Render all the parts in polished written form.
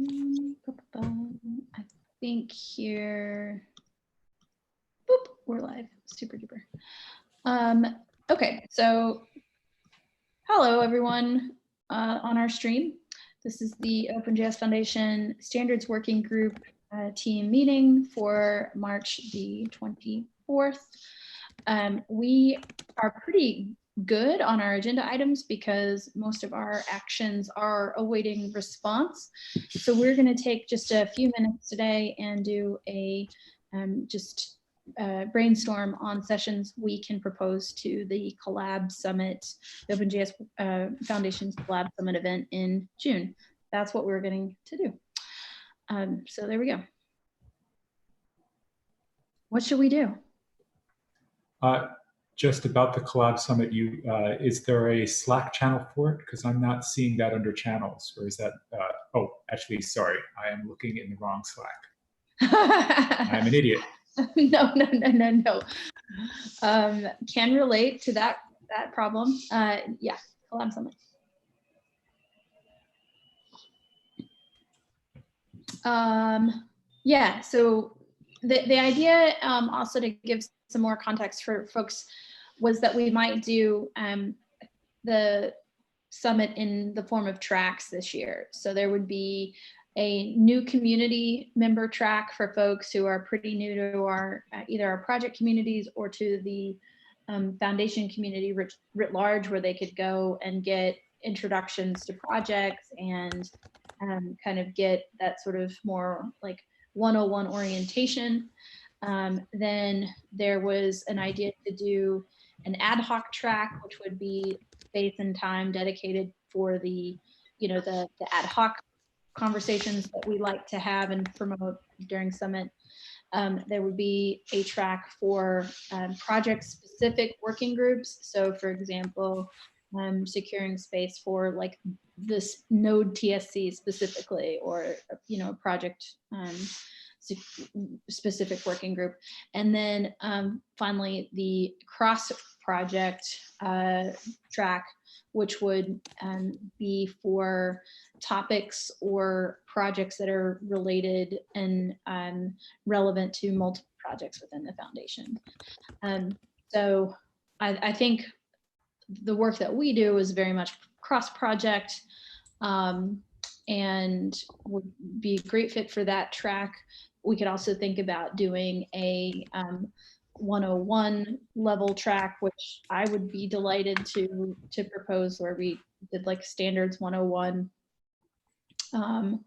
I think here, boop, we're live, super duper. Okay, so hello everyone on our stream. This is the OpenJS Foundation Standards Working Group team meeting for March the 24th. We are pretty good on our agenda items because most of our actions are awaiting response. So we're going to take just a few minutes today and do a brainstorm on sessions we can propose to the Collab Summit, the OpenJS Foundation's Collab Summit event in June. That's what we're going to do. So there we go. What should we do? Just about the Collab Summit, is there a Slack channel for it? Because I'm not seeing that under channels, or is that, oh, actually, sorry, I am looking in the wrong Slack. I'm an idiot. No. Can relate to that problem. Yeah, Collab Summit. Yeah, so the idea also to give some more context for folks was that we might do the summit in the form of tracks this year. So there would be a new community member track for folks who are pretty new to our either our project communities or to the foundation community writ large, where they could go and get introductions to projects and kind of get that sort of more like 101 orientation. Then there was an idea to do an ad hoc track, which would be space and time dedicated for the, the ad hoc conversations that we like to have and promote during Summit. There would be a track for project-specific working groups. So, for example, securing space for like this Node TSC specifically, or a project specific working group. And then finally the cross project track, which would be for topics or projects that are related and relevant to multiple projects within the foundation. So I think the work that we do is very much cross project and would be a great fit for that track. We could also think about doing a 101 level track, which I would be delighted to propose, where we did like standards 101 or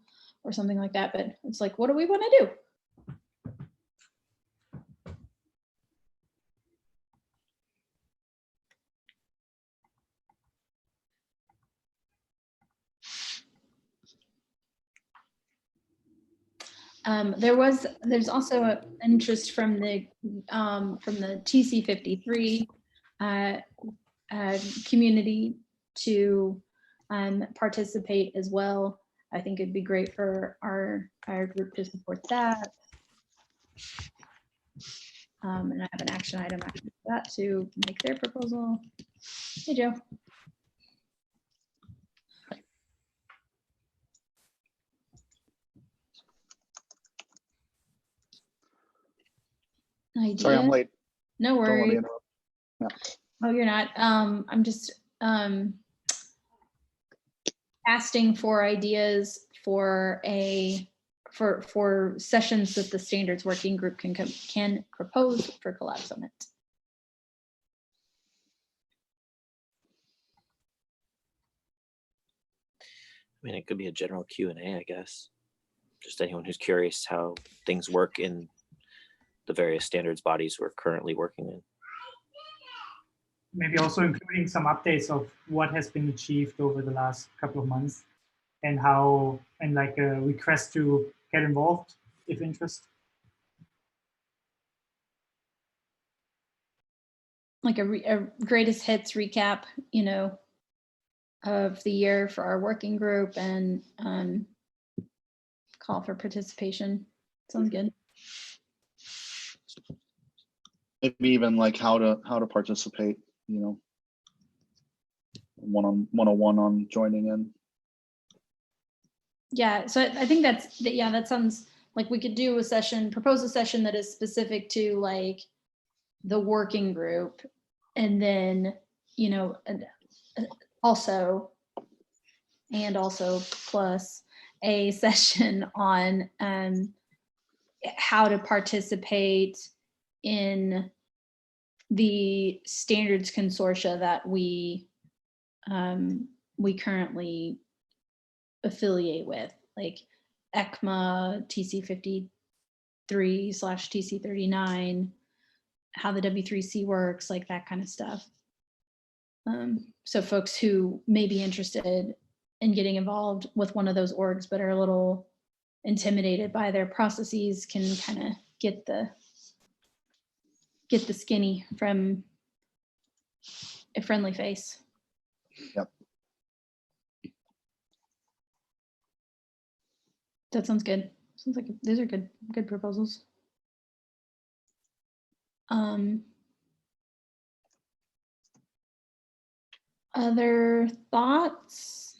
something like that. But it's like, what do we want to do? There's also an interest from the TC53 community to participate as well. I think it'd be great for our group to support that. And I have an action item after that to make their proposal. Hey, Joe. Idea. Sorry, I'm late. No worries. Yeah. Oh, you're not. I'm just asking for ideas for for sessions that the standards working group can propose for Collab Summit. I mean, it could be a general Q&A, I guess. Just anyone who's curious how things work in the various standards bodies we're currently working in. Maybe also including some updates of what has been achieved over the last couple of months and how, and like a request to get involved if interest. Like a greatest hits recap, of the year for our working group, and call for participation. Sounds good. Maybe even like how to participate, one-on-one on joining in. Yeah, so I think that sounds like we could do a session, propose a session that is specific to like the working group, and then, you know, also plus a session on how to participate in the standards consortia that we currently affiliate with, like ECMA, TC53/TC39, how the W3C works, like that kind of stuff. So folks who may be interested in getting involved with one of those orgs but are a little intimidated by their processes can kind of get the skinny from a friendly face. Yep. That sounds good. Sounds like these are good proposals. Other thoughts?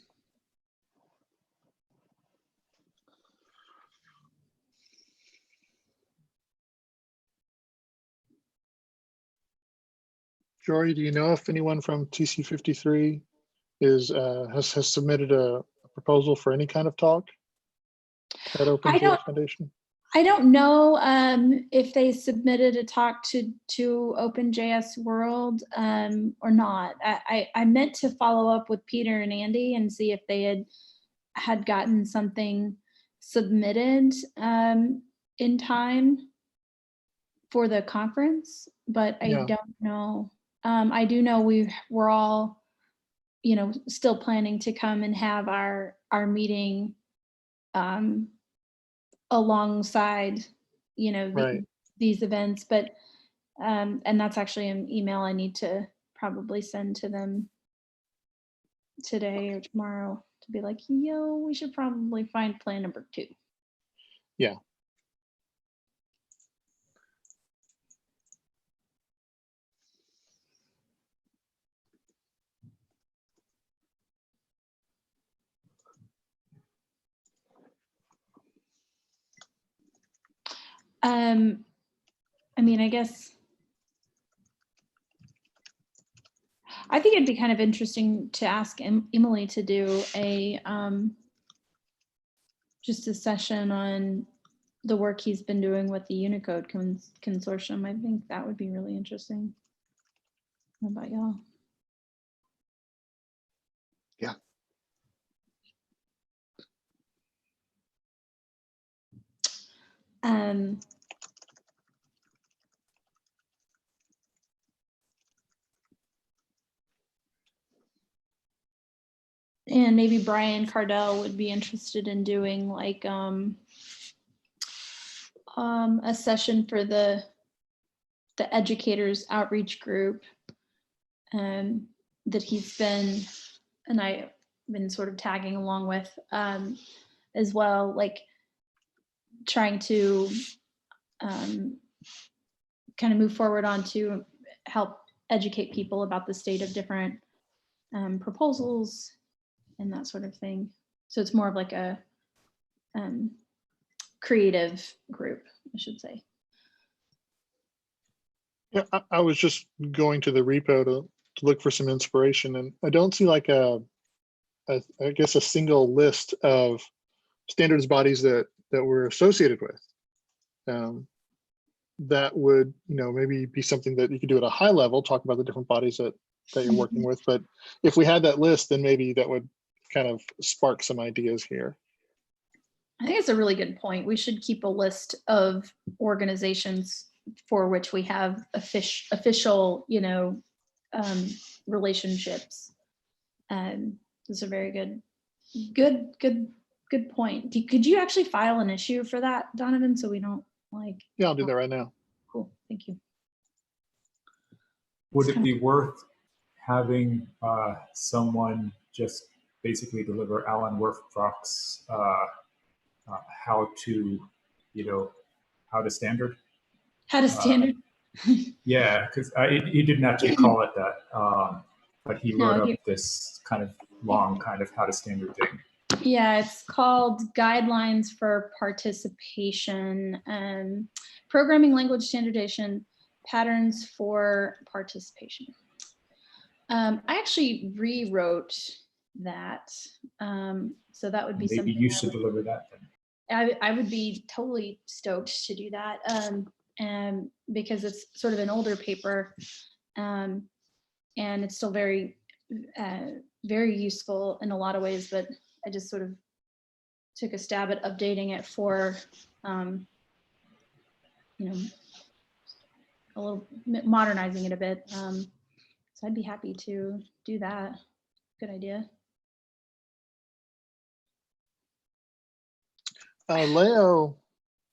Jory, do you know if anyone from TC53 has submitted a proposal for any kind of talk at OpenJS Foundation? I don't know if they submitted a talk to OpenJS World or not. I meant to follow up with Peter and Andy and see if they had gotten something submitted in time for the conference, but I don't know. I do know we're all, you know, still planning to come and have our meeting alongside, you know, these events, but and that's actually an email I need to probably send to them today or tomorrow to be like, yo, we should probably find plan number 2. Yeah. I mean, I guess I think it'd be kind of interesting to ask Emily to do a just a session on the work he's been doing with the Unicode consortium. I think that would be really interesting. What about y'all? Yeah. And maybe Brian Cardell would be interested in doing like a session for the educators outreach group that he's been, and I've been sort of tagging along with as well, like trying to kind of move forward on to help educate people about the state of different proposals and that sort of thing. So it's more of like a creative group, I should say. Yeah, I was just going to the repo to look for some inspiration, and I don't see like I guess a single list of standards bodies that we're associated with. That would, you know, maybe be something that you could do at a high level, talk about the different bodies that you're working with. But if we had that list, then maybe that would kind of spark some ideas here. I think it's a really good point. We should keep a list of organizations for which we have official, you know, relationships. This is a very good point. Could you actually file an issue for that, Donovan, so we don't like? Yeah, I'll do that right now. Cool, thank you. Would it be worth having someone just basically deliver Alan Werfbrock's how to standard? How to standard? Yeah, because he didn't actually call it that, but he wrote up this kind of long kind of how to standard thing. Yeah, it's called Guidelines for Participation, Programming Language Standardization, Patterns for Participation. I actually rewrote that. So that would be Maybe something you should deliver that then. I would be totally stoked to do that, and because it's sort of an older paper, and it's still very, very useful in a lot of ways. But I just sort of took a stab at updating it for, you know, a little modernizing it a bit. So I'd be happy to do that. Good idea. Leo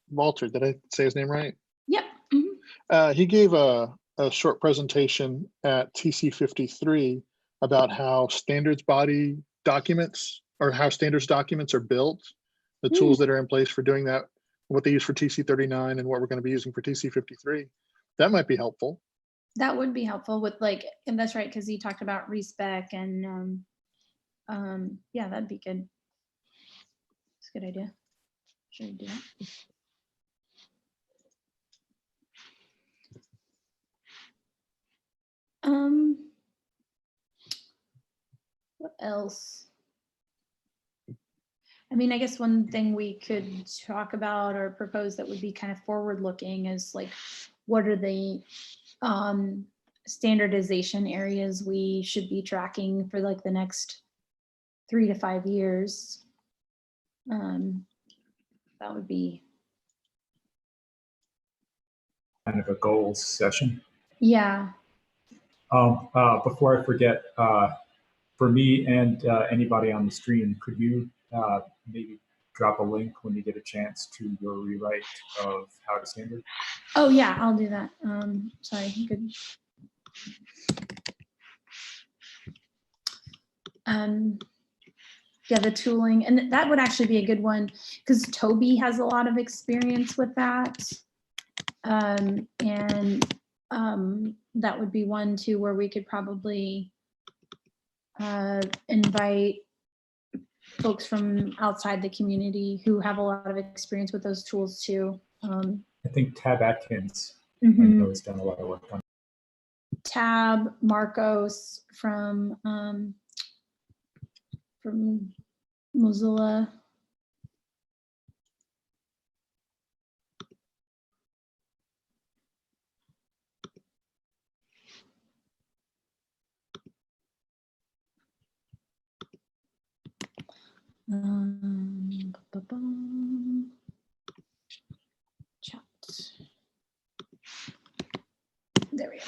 Walter, did I say his name right? Yep. Mhm. He gave a short presentation at TC53 about how standards body documents, or how standards documents are built, the tools that are in place for doing that, what they use for TC39 and what we're going to be using for TC53. That might be helpful. That would be helpful with like, and that's right, because he talked about respec and yeah, that'd be good. It's a good idea. Should I do that? What else? I mean, I guess one thing we could talk about or propose that would be kind of forward looking is like, what are the standardization areas we should be tracking for like the next 3 to 5 years? That would be Kind of a goals session. yeah. Before I forget, for me and anybody on the stream, could you maybe drop a link when you get a chance to your rewrite of How to Standard? Oh yeah, I'll do that. Sorry, good. Yeah, the tooling, and that would actually be a good one because Toby has a lot of experience with that. And that would be one too where we could probably invite folks from outside the community who have a lot of experience with those tools too. I think Tab Atkins I Mhm. know has done a lot of work on. Tab, Marcos from Mozilla. Chat. There we go.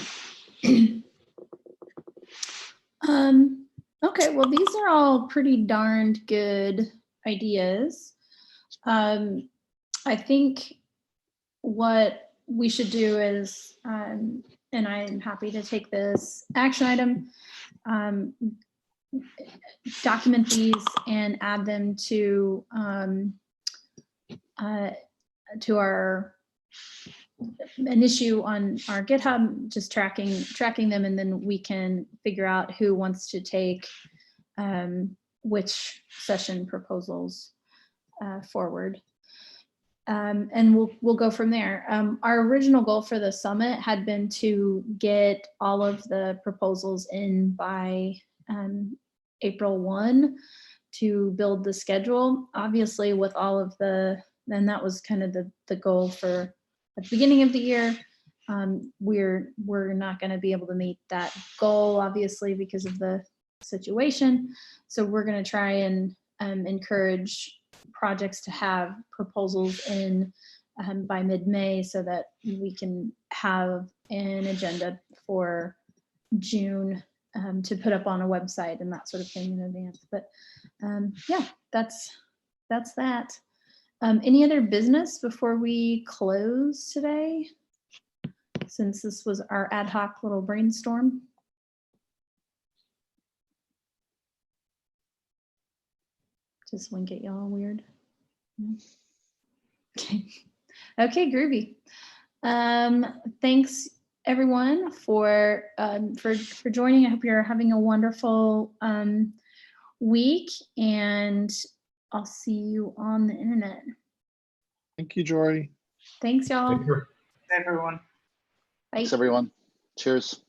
Okay, well, these are all pretty darned good ideas. I think what we should do is, and I'm happy to take this action item, document these and add them to our an issue on our GitHub, just tracking them, and then we can figure out who wants to take which session proposals forward. And we'll go from there. Our original goal for the summit had been to get all of the proposals in by April 1 to build the schedule. Obviously, with all of and that was kind of the goal for at the beginning of the year. We're not going to be able to meet that goal, obviously, because of the situation. So we're going to try and encourage projects to have proposals in by mid-May so that we can have an agenda for June to put up on a website and that sort of thing in advance. But yeah, that's that. Any other business before we close today? Since this was our ad hoc little brainstorm. Just wink at y'all weird. Okay. Okay, groovy. Thanks everyone for joining. I hope you're having a wonderful week, and I'll see you on the internet. Thank you, Jory. Thanks, y'all. Take care. Everyone. Bye. Thanks, everyone. Cheers.